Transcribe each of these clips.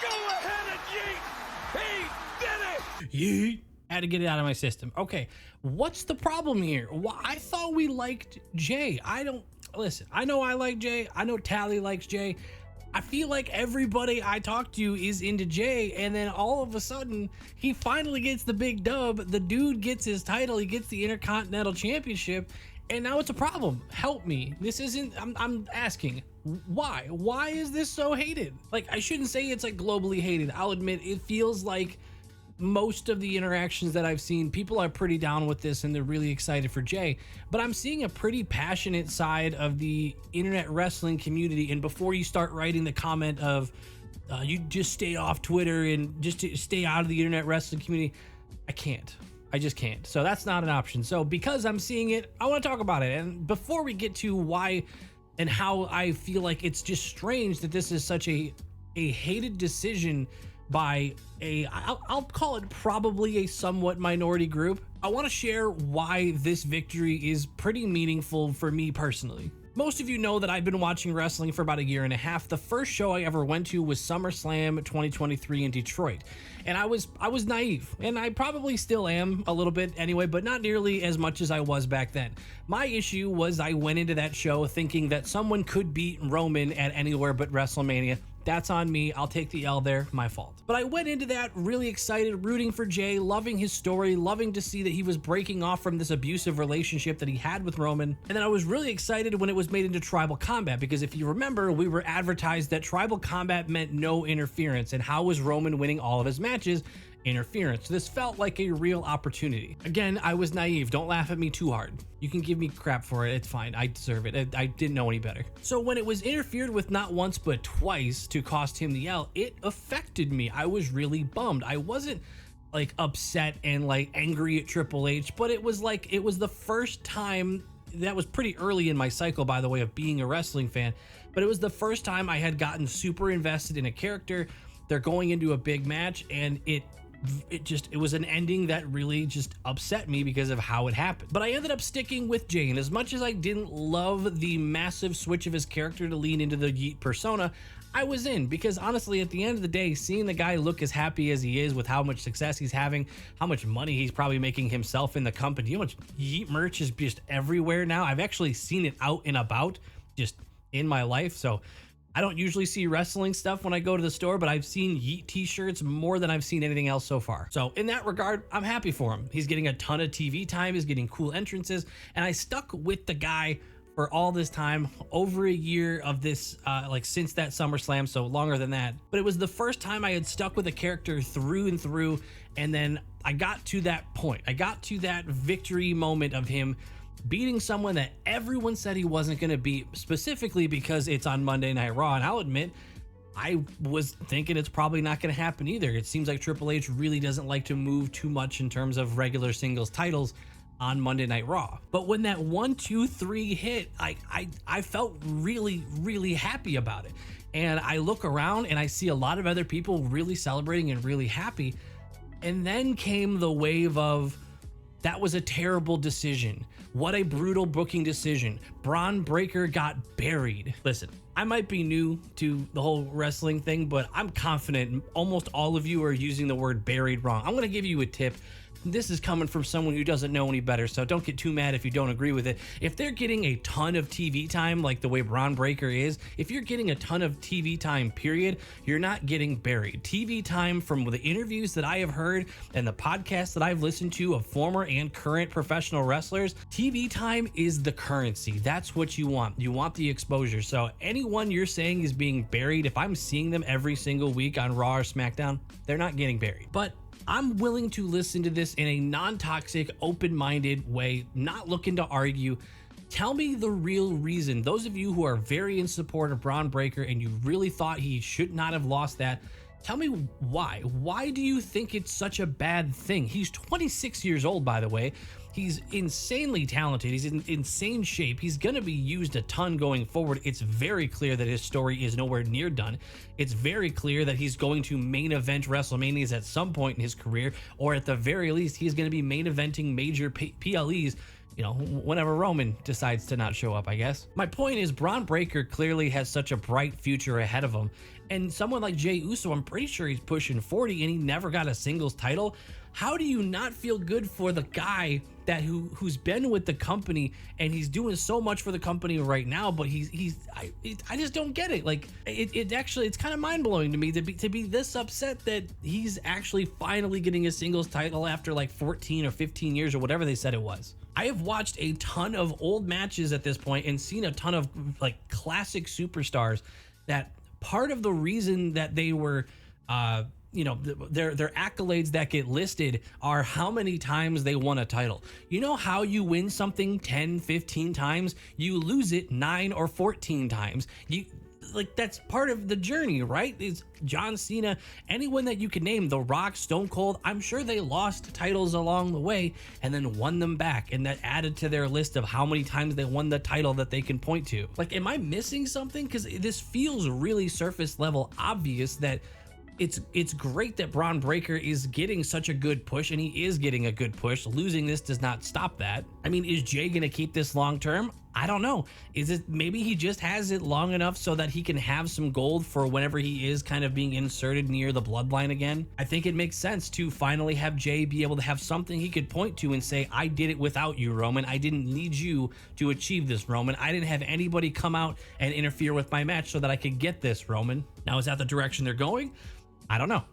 Go ahead and yeet. He did it. Yeet. Had to get it out of my system. Okay, what's the problem here? I thought we liked Jey. Listen, I know I like Jey. I know Tally likes Jey. I feel like everybody I talk to is into Jey, and then all of a sudden, he finally gets the big dub. The dude gets his title. He gets the Intercontinental Championship, and now it's a problem. Help me. This isn't, I'm asking, why? Why is this so hated? Like, I shouldn't say it's like globally hated. I'll admit, it feels like most of the interactions that I've seen, people are pretty down with this and they're really excited for Jey, but I'm seeing a pretty passionate side of the internet wrestling community. And before you start writing the comment of you just stay off Twitter and just to stay out of the internet wrestling community, I just can't. So that's not an option. So because I'm seeing it, I want to talk about it. And before we get to why and how I feel like it's just strange that this is such a hated decision by I'll call it probably a somewhat minority group, I want to share why this victory is pretty meaningful for me personally. Most of you know that I've been watching wrestling for about a year and a half. The first show I ever went to was SummerSlam 2023 in Detroit. And I was naive, and I probably still am a little bit anyway, but not nearly as much as I was back then. My issue was I went into that show thinking that someone could beat Roman at anywhere but WrestleMania. That's on me. I'll take the L there. My fault. But I went into that really excited, rooting for Jey, loving his story, loving to see that he was breaking off from this abusive relationship that he had with Roman. And then I was really excited when it was made into Tribal Combat, because if you remember, we were advertised that Tribal Combat meant no interference. And how was Roman winning all of his matches? Interference. This felt like a real opportunity. Again, I was naive. Don't laugh at me too hard. You can give me crap for it. It's fine. I deserve it. I didn't know any better. So when it was interfered with not once but twice to cost him the L, it affected me. I was really bummed. I wasn't like upset and like angry at Triple H, but it was like it was the first time. That was pretty early in my cycle, by the way, of being a wrestling fan, but it was the first time I had gotten super invested in a character. They're going into a big match, and it was an ending that really just upset me because of how it happened. But I ended up sticking with Jey, and as much as I didn't love the massive switch of his character to lean into the Yeet persona, I was in, because honestly, at the end of the day, seeing the guy look as happy as he is with how much success he's having, how much money he's probably making himself in the company, how much Yeet merch is just everywhere now. I've actually seen it out and about just in my life. So I don't usually see wrestling stuff when I go to the store, but I've seen Yeet t-shirts more than I've seen anything else so far. So in that regard, I'm happy for him. He's getting a ton of TV time. He's getting cool entrances. And I stuck with the guy for all this time, over a year of this, like since that SummerSlam, so longer than that. But it was the first time I had stuck with a character through and through. And then I got to that point. I got to that victory moment of him beating someone that everyone said he wasn't going to beat, specifically because it's on Monday Night Raw. And I'll admit, I was thinking it's probably not going to happen either. It seems like Triple H really doesn't like to move too much in terms of regular singles titles on Monday Night Raw. But when that 1, 2, 3 hit, I felt really, really happy about it. And I look around and I see a lot of other people really celebrating and really happy. And then came the wave of, that was a terrible decision. What a brutal booking decision. Bron Breakker got buried. Listen, I might be new to the whole wrestling thing, but I'm confident almost all of you are using the word buried wrong. I'm going to give you a tip. This is coming from someone who doesn't know any better, so don't get too mad if you don't agree with it. If they're getting a ton of TV time, like the way Bron Breakker is, if you're getting a ton of TV time, period, you're not getting buried. TV time, from the interviews that I have heard and the podcasts that I've listened to of former and current professional wrestlers, TV time is the currency. That's what you want. You want the exposure. So anyone you're saying is being buried, if I'm seeing them every single week on Raw or SmackDown, they're not getting buried. But I'm willing to listen to this in a non-toxic, open-minded way, not looking to argue. Tell me the real reason. Those of you who are very in support of Bron Breakker and you really thought he should not have lost that, tell me why. Why do you think it's such a bad thing? He's 26 years old, by the way. He's insanely talented. He's in insane shape. He's going to be used a ton going forward. It's very clear that his story is nowhere near done. It's very clear that he's going to main event WrestleManias at some point in his career, or at the very least, he's going to be main eventing major PLEs you know, whenever Roman decides to not show up, I guess. My point is, Bron Breakker clearly has such a bright future ahead of him. And someone like Jey Uso, I'm pretty sure he's pushing 40 and he never got a singles title. How do you not feel good for the guy that who's been with the company and he's doing so much for the company right now, but I just don't get it. Like it actually, it's kind of mind blowing to me to be this upset that he's actually finally getting a singles title after like 14 or 15 years or whatever they said it was. I have watched a ton of old matches at this point and seen a ton of like classic superstars that part of the reason that they were, you know, their accolades that get listed are how many times they won a title. You know how you win something 10, 15 times, you lose it 9 or 14 times. Like that's part of the journey, right? It's John Cena, anyone that you can name, The Rock, Stone Cold, I'm sure they lost titles along the way and then won them back, and that added to their list of how many times they won the title that they can point to. Like, am I missing something? Because this feels really surface level obvious that it's great that Bron Breakker is getting such a good push, and he is getting a good push. Losing this does not stop that. I mean, is Jey gonna keep this long term? I don't know. Is it maybe he just has it long enough so that he can have some gold for whenever he is kind of being inserted near the bloodline again? I think it makes sense to finally have Jey be able to have something he could point to and say, I did it without you, Roman. I didn't need you to achieve this, Roman. I didn't have anybody come out and interfere with my match so that I could get this, Roman. Now, is that the direction they're going? I don't know.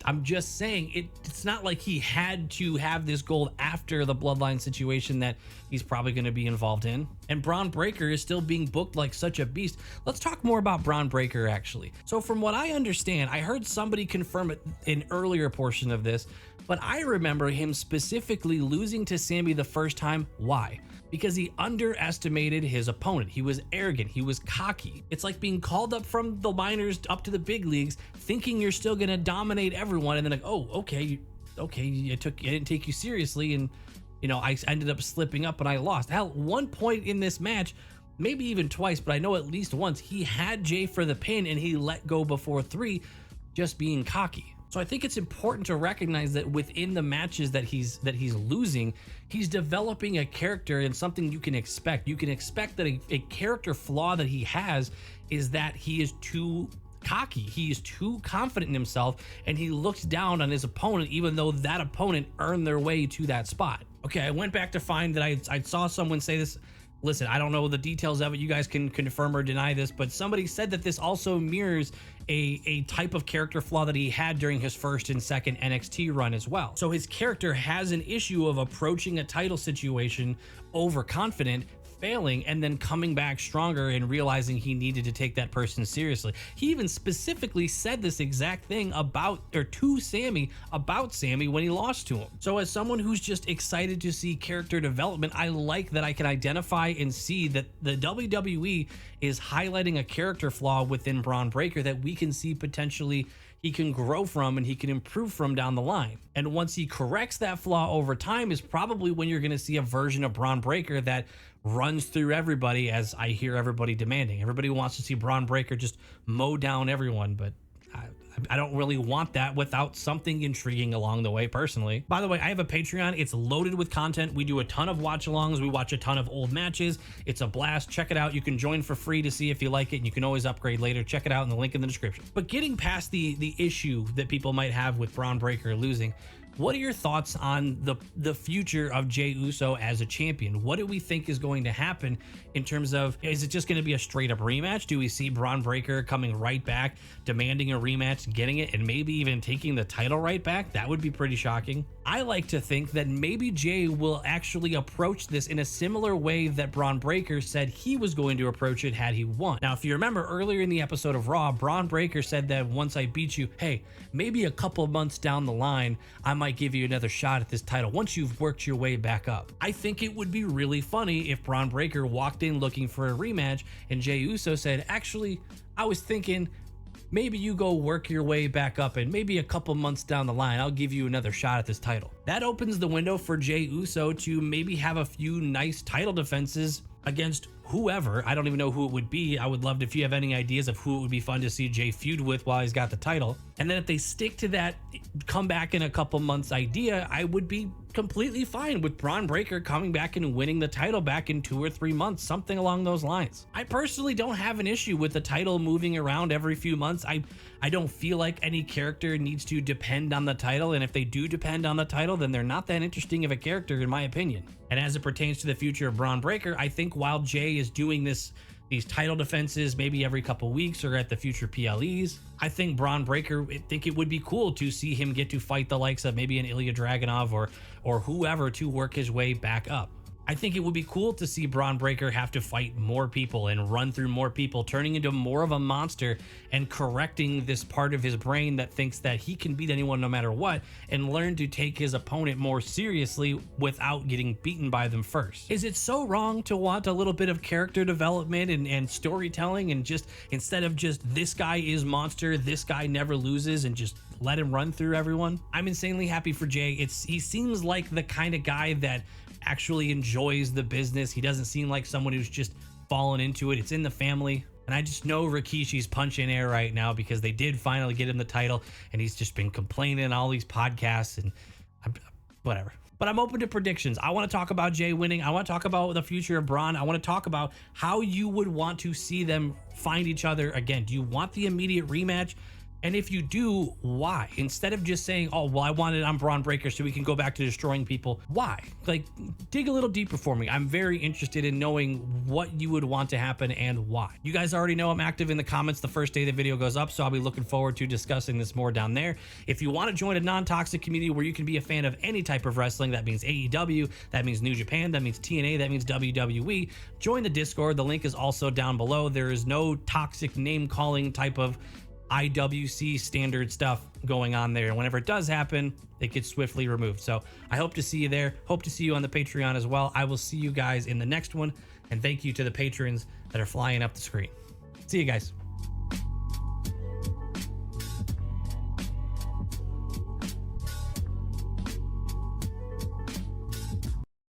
I'm just saying it's not like he had to have this gold after the bloodline situation that he's probably going to be involved in. And Bron Breakker is still being booked like such a beast. Let's talk more about Bron Breakker actually. So from what I understand, I heard somebody confirm it in earlier portion of this, but I remember him specifically losing to Sami the first time. Why? Because he underestimated his opponent. He was arrogant. He was cocky. It's like being called up from the minors up to the big leagues, thinking you're still gonna dominate everyone, and then like, oh, okay, I didn't take you seriously, and you know, I ended up slipping up and I lost. Hell, one point in this match, maybe even twice, but I know at least once, he had Jey for the pin and he let go before 3, just being cocky. So I think it's important to recognize that within the matches that he's losing, he's developing a character and something you can expect. You can expect that a character flaw that he has is that he is too cocky. He is too confident in himself, and he looks down on his opponent, even though that opponent earned their way to that spot. Okay, I went back to find that I saw someone say this. Listen, I don't know the details of it. You guys can confirm or deny this, but somebody said that this also mirrors a type of character flaw that he had during his first and second NXT run as well. So his character has an issue of approaching a title situation overconfident, failing, and then coming back stronger and realizing he needed to take that person seriously. He even specifically said this exact thing to Sami about Sami when he lost to him. So as someone who's just excited to see character development, I like that I can identify and see that the WWE is highlighting a character flaw within Bron Breakker that we can see potentially he can grow from and he can improve from down the line. And once he corrects that flaw over time is probably when you're going to see a version of Bron Breakker that runs through everybody, as I hear everybody demanding. Everybody wants to see Bron Breakker just mow down everyone, but I don't really want that without something intriguing along the way, personally. By the way, I have a Patreon. It's loaded with content. We do a ton of watch-alongs. We watch a ton of old matches. It's a blast. Check it out. You can join for free to see if you like it, and you can always upgrade later. Check it out in the link in the description. But getting past the issue that people might have with Bron Breakker losing, what are your thoughts on the future of Jey Uso as a champion? What do we think is going to happen in terms of, is it just going to be a straight up rematch? Do we see Bron Breakker coming right back, demanding a rematch, getting it, and maybe even taking the title right back? That would be pretty shocking. I like to think that maybe Jey will actually approach this in a similar way that Bron Breakker said he was going to approach it had he won. Now, if you remember earlier in the episode of Raw, Bron Breakker said that once I beat you, hey, maybe a couple months down the line, I might give you another shot at this title once you've worked your way back up. I think it would be really funny if Bron Breakker walked in looking for a rematch and Jey Uso said, actually, I was thinking maybe you go work your way back up and maybe a couple months down the line, I'll give you another shot at this title. That opens the window for Jey Uso to maybe have a few nice title defenses against whoever. I don't even know who it would be. I would love to, if you have any ideas of who it would be fun to see Jey feud with while he's got the title. And then if they stick to that come back in a couple months idea, I would be completely fine with Bron Breakker coming back and winning the title back in 2 or 3 months, something along those lines. I personally don't have an issue with the title moving around every few months. I don't feel like any character needs to depend on the title, and if they do depend on the title, then they're not that interesting of a character in my opinion. And as it pertains to the future of Bron Breakker, I think while Jey is doing these title defenses maybe every couple weeks or at the future PLEs, I think Bron Breakker, I think it would be cool to see him get to fight the likes of maybe an Ilya Dragunov or whoever to work his way back up. I think it would be cool to see Bron Breakker have to fight more people and run through more people, turning into more of a monster and correcting this part of his brain that thinks that he can beat anyone no matter what, and learn to take his opponent more seriously without getting beaten by them first. Is it so wrong to want a little bit of character development and storytelling, and just instead of just this guy is monster, this guy never loses, and just let him run through everyone? I'm insanely happy for Jey. He seems like the kind of guy that actually enjoys the business. He doesn't seem like someone who's just fallen into it. It's in the family. And I just know Rikishi's punching air right now because they did finally get him the title, and he's just been complaining on all these podcasts and whatever. But I'm open to predictions. I want to talk about Jey winning. I want to talk about the future of Bron. I want to talk about how you would want to see them find each other again. Do you want the immediate rematch? And if you do, why? Instead of just saying, oh, well, I want it on Bron Breakker so we can go back to destroying people. Why? Like, dig a little deeper for me. I'm very interested in knowing what you would want to happen and why. You guys already know I'm active in the comments the first day the video goes up, so I'll be looking forward to discussing this more down there. If you want to join a non-toxic community where you can be a fan of any type of wrestling, that means AEW, that means New Japan, that means TNA, that means WWE, join the Discord. The link is also down below. There is no toxic name-calling type of IWC standard stuff going on there. Whenever it does happen, it gets swiftly removed. So I hope to see you there. Hope to see you on the Patreon as well. I will see you guys in the next one. And thank you to the patrons that are flying up the screen. See you guys.